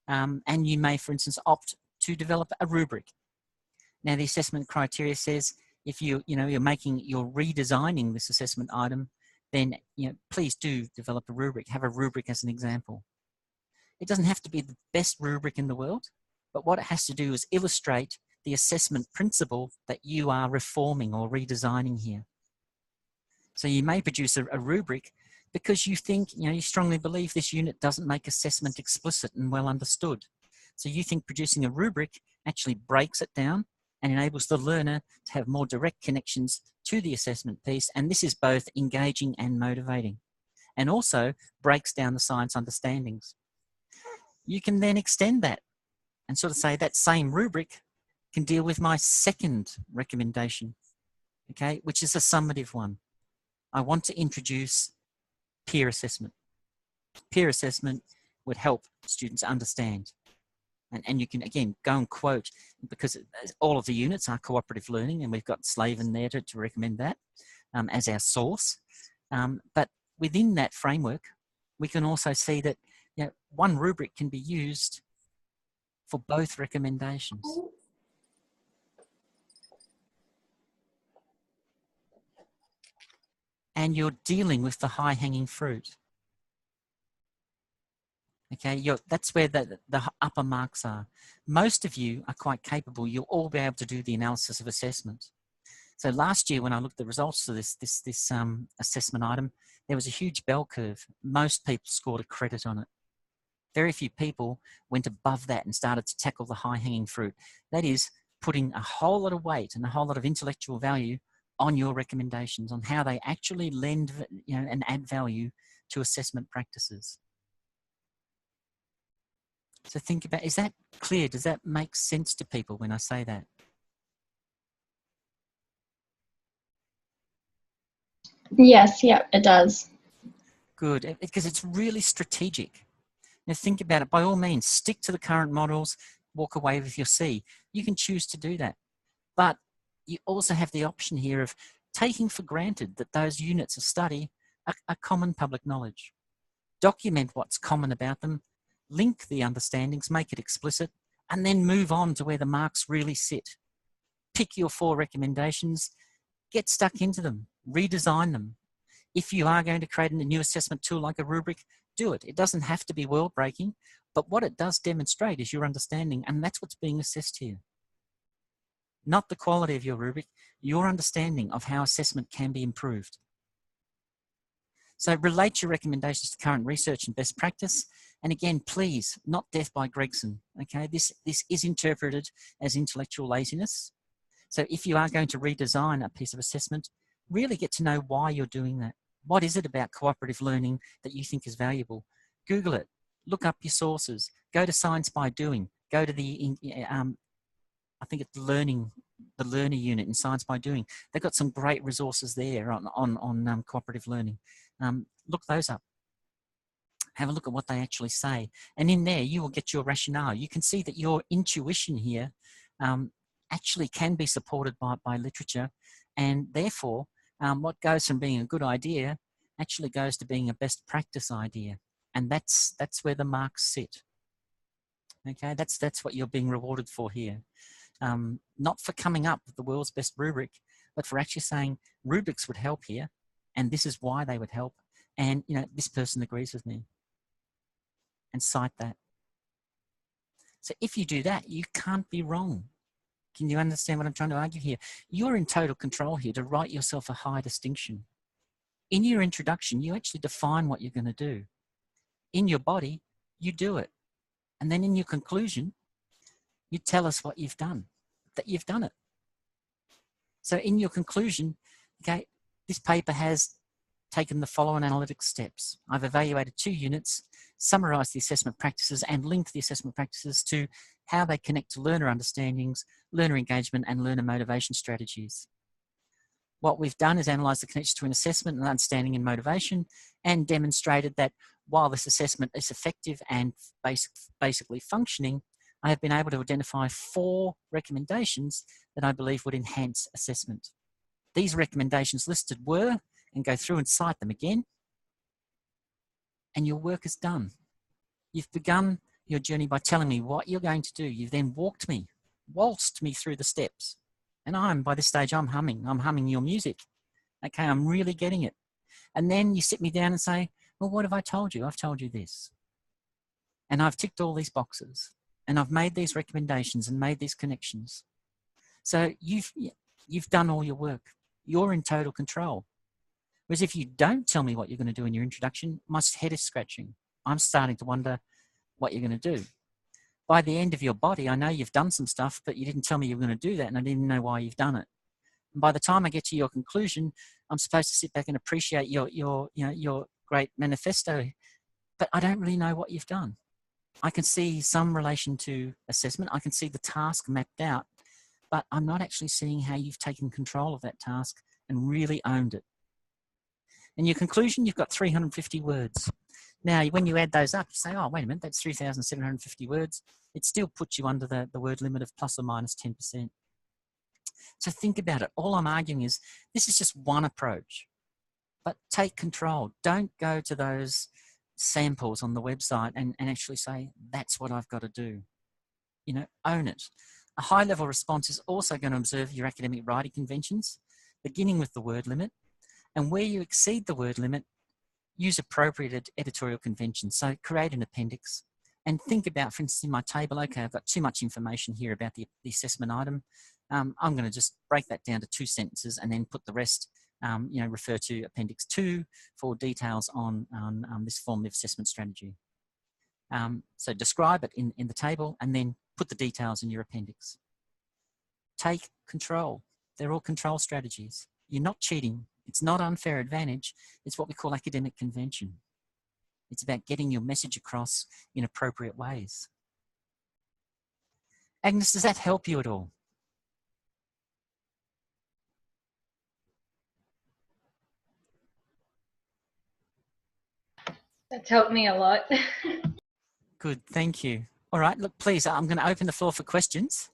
A: And you may, for instance, opt to develop a rubric. Now, the assessment criteria says if you're redesigning this assessment item, then please do develop a rubric. Have a rubric as an example. It doesn't have to be the best rubric in the world, but what it has to do is illustrate the assessment principle that you are reforming or redesigning here. So you may produce a rubric because you think, you strongly believe this unit doesn't make assessment explicit and well understood. So you think producing a rubric actually breaks it down and enables the learner to have more direct connections to the assessment piece. And this is both engaging and motivating, and also breaks down the science understandings. You can then extend that and sort of say that same rubric can deal with my second recommendation, okay, which is a summative one. I want to introduce peer assessment. Peer assessment would help students understand. And you can, again, go and quote, because all of the units are cooperative learning, and we've got Slaven there to recommend that as our source. But within that framework, we can also see that one rubric can be used for both recommendations. And you're dealing with the high-hanging fruit. Okay, that's where the upper marks are. Most of you are quite capable. You'll all be able to do the analysis of assessment. So last year, when I looked at the results of this assessment item, there was a huge bell curve. Most people scored a credit on it. Very few people went above that and started to tackle the high-hanging fruit. That is, putting a whole lot of weight and a whole lot of intellectual value on your recommendations, on how they actually lend, and add value to assessment practices. So think about, is that clear? Does that make sense to people when I say that?
B: Yes, yeah, it does.
A: Good, because it's really strategic. Now think about it. By all means, stick to the current models, walk away with your C. You can choose to do that. But you also have the option here of taking for granted that those units of study are common public knowledge. Document what's common about them, link the understandings, make it explicit, and then move on to where the marks really sit. Pick your 4 recommendations, get stuck into them, redesign them. If you are going to create a new assessment tool like a rubric, do it. It doesn't have to be world-breaking, but what it does demonstrate is your understanding, and that's what's being assessed here. Not the quality of your rubric, your understanding of how assessment can be improved. So relate your recommendations to current research and best practice. And again, please, not death by Gregson, okay? This is interpreted as intellectual laziness. So if you are going to redesign a piece of assessment, really get to know why you're doing that. What is it about cooperative learning that you think is valuable? Google it, look up your sources, go to Science by Doing, go to the, I think it's the learner unit in Science by Doing. They've got some great resources there on cooperative learning. Look those up. Have a look at what they actually say. And in there, you will get your rationale. You can see that your intuition here actually can be supported by literature. And therefore, what goes from being a good idea actually goes to being a best practice idea. And that's where the marks sit. Okay, that's what you're being rewarded for here. Not for coming up with the world's best rubric, but for actually saying rubrics would help here, and this is why they would help. And this person agrees with me, and cite that. So if you do that, you can't be wrong. Can you understand what I'm trying to argue here? You're in total control here to write yourself a high distinction. In your introduction, you actually define what you're going to do. In your body, you do it. And then in your conclusion, you tell us what you've done, that you've done it. So in your conclusion, okay, this paper has taken the following analytic steps. I've evaluated 2 units, summarised the assessment practices, and linked the assessment practices to how they connect to learner understandings, learner engagement, and learner motivation strategies. What we've done is analysed the connection between assessment and understanding and motivation, and demonstrated that while this assessment is effective and basically functioning, I have been able to identify 4 recommendations that I believe would enhance assessment. These recommendations listed were, and go through and cite them again, and your work is done. You've begun your journey by telling me what you're going to do. You've then waltzed me through the steps. And by this stage, I'm humming your music. Okay, I'm really getting it. And then you sit me down and say, well, what have I told you? I've told you this. And I've ticked all these boxes. And I've made these recommendations and made these connections. So you've done all your work. You're in total control. Whereas if you don't tell me what you're going to do in your introduction, my head is scratching. I'm starting to wonder what you're going to do. By the end of your body, I know you've done some stuff, but you didn't tell me you were going to do that, and I didn't know why you've done it. And by the time I get to your conclusion, I'm supposed to sit back and appreciate your great manifesto, but I don't really know what you've done. I can see some relation to assessment. I can see the task mapped out, but I'm not actually seeing how you've taken control of that task and really owned it. In your conclusion, you've got 350 words. Now, when you add those up, you say, oh, wait a minute, that's 3,750 words. It still puts you under the word limit of plus or minus 10%. So think about it. All I'm arguing is this is just one approach, but take control. Don't go to those samples on the website and actually say, that's what I've got to do. Own it. A high-level response is also going to observe your academic writing conventions, beginning with the word limit, and where you exceed the word limit, use appropriate editorial conventions. So create an appendix and think about, for instance, in my table, okay, I've got too much information here about the assessment item. I'm going to just break that down to 2 sentences and then put the rest, refer to Appendix 2 for details on this formative assessment strategy. So describe it in the table and then put the details in your appendix. Take control. They're all control strategies. You're not cheating. It's not unfair advantage. It's what we call academic convention. It's about getting your message across in appropriate ways. Agnes, does that help you at all?
B: That's helped me a lot.
A: Good, thank you. All right, look, please, I'm going to open the floor for questions.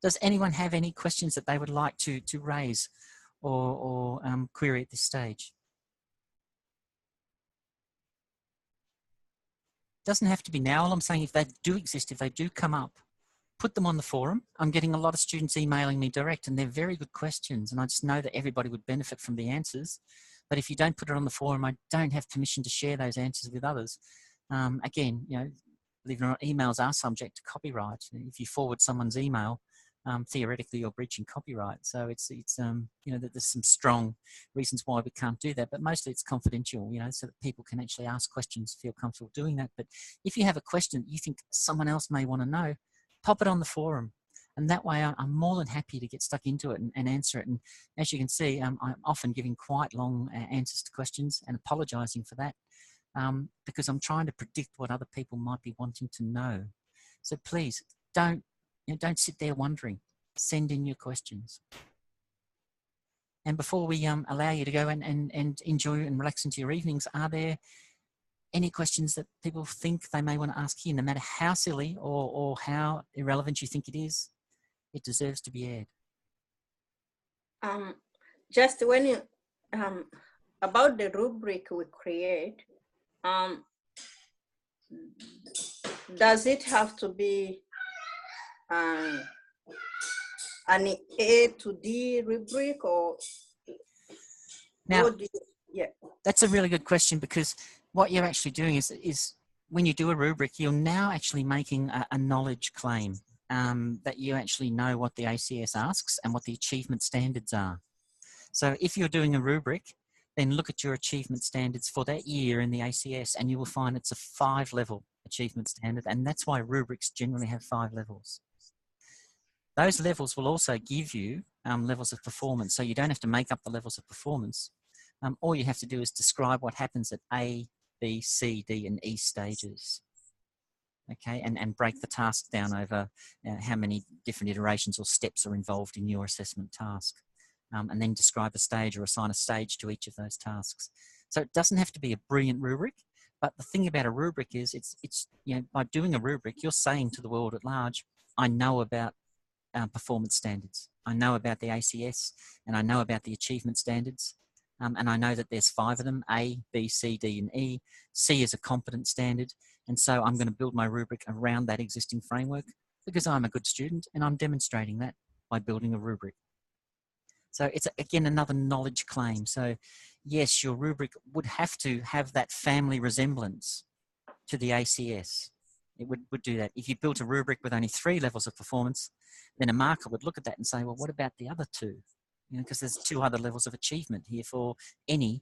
A: Does anyone have any questions that they would like to raise or query at this stage? Doesn't have to be now. All I'm saying, if they do exist, if they do come up, put them on the forum. I'm getting a lot of students emailing me direct, and they're very good questions, and I just know that everybody would benefit from the answers. But if you don't put it on the forum, I don't have permission to share those answers with others. Again, believe it or not, emails are subject to copyright. If you forward someone's email, theoretically you're breaching copyright. So it's there's some strong reasons why we can't do that, but mostly it's confidential, so that people can actually ask questions, feel comfortable doing that. But if you have a question that you think someone else may want to know, pop it on the forum. And that way I'm more than happy to get stuck into it and answer it. And as you can see, I'm often giving quite long answers to questions and apologising for that because I'm trying to predict what other people might be wanting to know. So please don't sit there wondering. Send in your questions. And before we allow you to go and enjoy and relax into your evenings, are there any questions that people think they may want to ask here, no matter how silly or how irrelevant you think it is? It deserves to be aired.
C: Just when you, about the rubric we create, does it have to be an A to D rubric, or
A: now?
C: Yeah,
A: that's a really good question, because what you're actually doing is when you do a rubric, you're now actually making a knowledge claim. That you actually know what the ACS asks and what the achievement standards are. So if you're doing a rubric, then look at your achievement standards for that year in the ACS, and you will find it's a 5-level achievement standard, and that's why rubrics generally have 5 levels. Those levels will also give you levels of performance, so you don't have to make up the levels of performance. All you have to do is describe what happens at A, B, C, D, and E stages. Okay, and break the task down over how many different iterations or steps are involved in your assessment task. and then describe a stage or assign a stage to each of those tasks. So it doesn't have to be a brilliant rubric, but the thing about a rubric is it's by doing a rubric, you're saying to the world at large, I know about performance standards. I know about the ACS, and I know about the achievement standards. And I know that there's 5 of them, A, B, C, D, and E. C is a competence standard. And so I'm going to build my rubric around that existing framework because I'm a good student and I'm demonstrating that by building a rubric. So it's, again, another knowledge claim. So yes, your rubric would have to have that family resemblance to the ACS. It would do that. If you built a rubric with only 3 levels of performance, then a marker would look at that and say, well, what about the other 2? Because there's 2 other levels of achievement here for any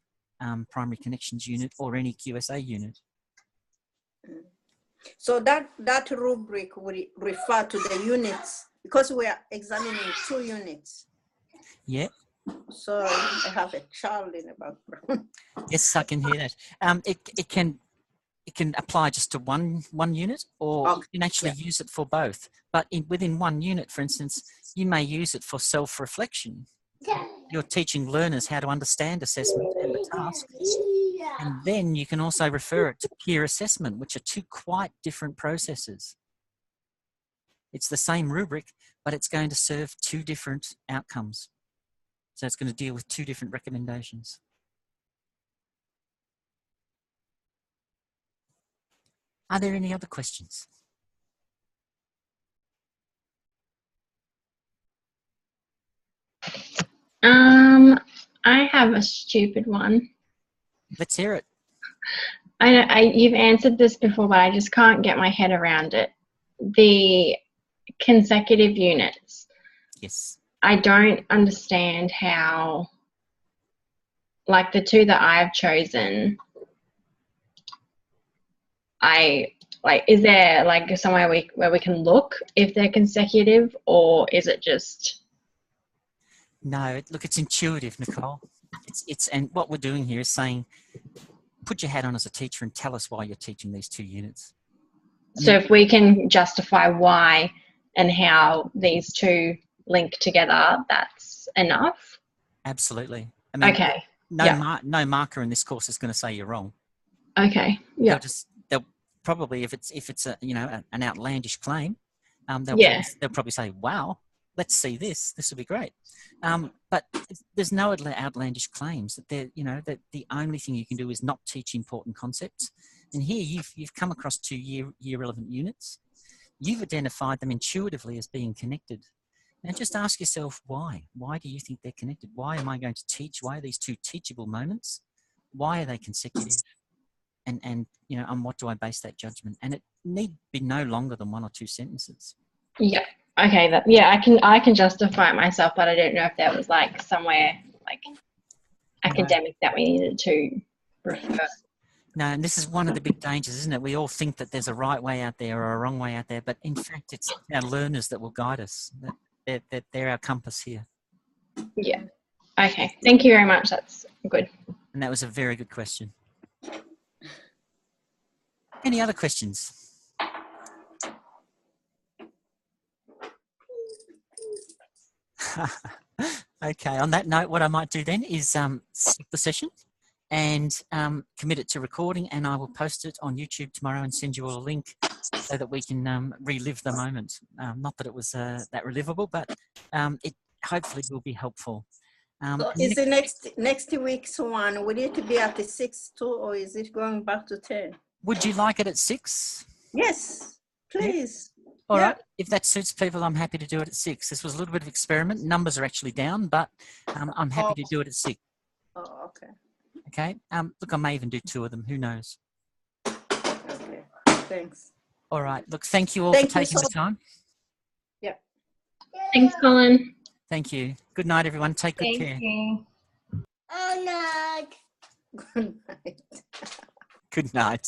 A: primary connections unit or any QSA unit.
C: So that rubric will refer to the units, because we are examining 2 units.
A: Yeah.
C: Sorry, I have a child in the background.
A: Yes, I can hear that. It can apply just to one unit, or you can actually use it for both. But within one unit, for instance, you may use it for self-reflection. You're teaching learners how to understand assessment and the task. And then you can also refer it to peer assessment, which are 2 quite different processes. It's the same rubric, but it's going to serve 2 different outcomes. So it's going to deal with 2 different recommendations. Are there any other questions?
B: I have a stupid one.
A: Let's hear it.
B: You've answered this before, but I just can't get my head around it. The consecutive units.
A: Yes.
B: I don't understand how, like the 2 that I've chosen, is there like somewhere where we can look if they're consecutive, or is it just?
A: No, look, it's intuitive, Nicole. And what we're doing here is saying, put your hat on as a teacher and tell us why you're teaching these 2 units.
B: So if we can justify why and how these 2 link together, that's enough?
A: Absolutely. I mean,
B: okay.
A: No marker in this course is going to say you're wrong.
B: Okay. Yeah.
A: They'll probably, if it's a an outlandish claim, they'll probably say, wow, let's see this. This will be great. But there's no outlandish claims that that the only thing you can do is not teach important concepts. And here you've come across 2 year relevant units. You've identified them intuitively as being connected. Now just ask yourself why. Why do you think they're connected? Why am I going to teach? Why are these 2 teachable moments? Why are they consecutive? And on what do I base that judgment? And it need be no longer than 1 or 2 sentences.
B: Yeah. Okay. I can justify it myself, but I don't know if there was like somewhere like academic that we needed to refer.
A: No, and this is one of the big dangers, isn't it? We all think that there's a right way out there or a wrong way out there, but in fact, it's our learners that will guide us. They're our compass here.
B: Yeah. Okay. Thank you very much. That's good.
A: And that was a very good question. Any other questions? Okay, on that note, what I might do then is stop the session and commit it to recording, and I will post it on YouTube tomorrow and send you all a link so that we can relive the moment. Not that it was that relivable, but it hopefully will be helpful.
C: So is the next week's one, will it be at the 6 too, or is it going back to 10?
A: Would you like it at 6?
C: Yes, please.
A: Yeah. All right. If that suits people, I'm happy to do it at 6. This was a little bit of experiment. Numbers are actually down, but I'm happy to do it at 6.
C: Oh, okay.
A: Okay. Look, I may even do 2 of them. Who knows?
C: Okay. Thanks.
A: All right. Look, thank you all for taking the time.
C: Yeah.
B: Thanks, Colin.
A: Thank you. Good night, everyone. Take good care.
B: Thank you.
C: Oh, no. Good night.
A: Good night.